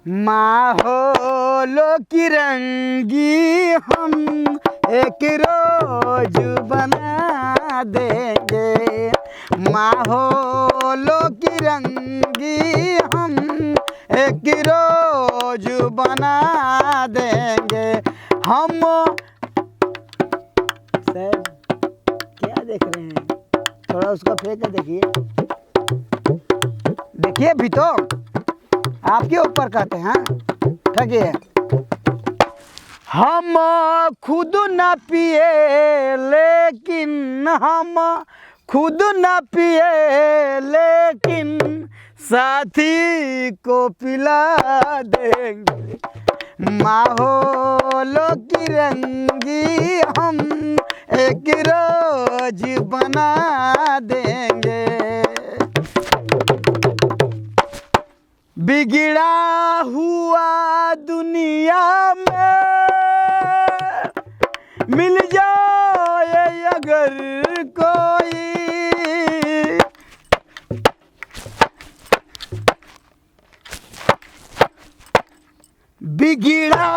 माहौलों की रंगी हम एक रोज बना देंगे। माहौलों की रंगी हम एक रोज बना देंगे। हम सर क्या देख रहे हैं, थोड़ा उसका फेंक के देखिए, देखिए भी तो आपके ऊपर कहते हैं। ठगिए हम खुद न पिए लेकिन हम खुद न पिए लेकिन साथी को पिला देंगे। माहौलों की रंगी हम एक रोज बना देंगे। बिगड़ा हुआ दुनिया में मिल जाए अगर कोई, बिगड़ा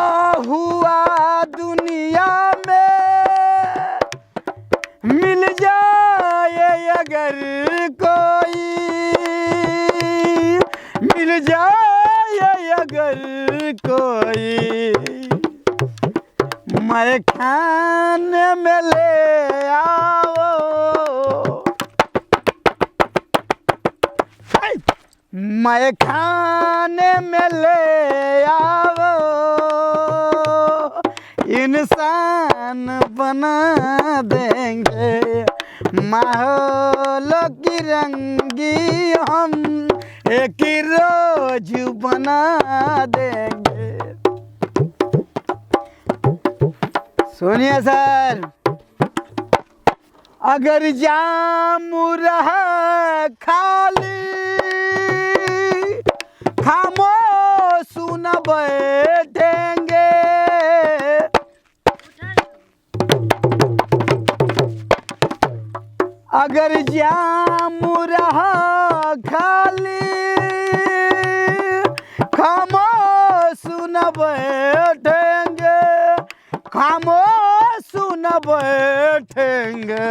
हुआ दुनिया में मिल जाए अगर कोई, मिल जाए अगर कोई, मैं खाने में ले आओ, मैं खाने में ले आओ, इंसान बना देंगे। माहौलों की रंगी हम एक रोज बना देंगे। सुनिए सर, अगर जाम रहा खाली खामोश न बैठेंगे। अगर जाम रहा खाली खामोश न बैठेंगे, खामोश न बैठेंगे।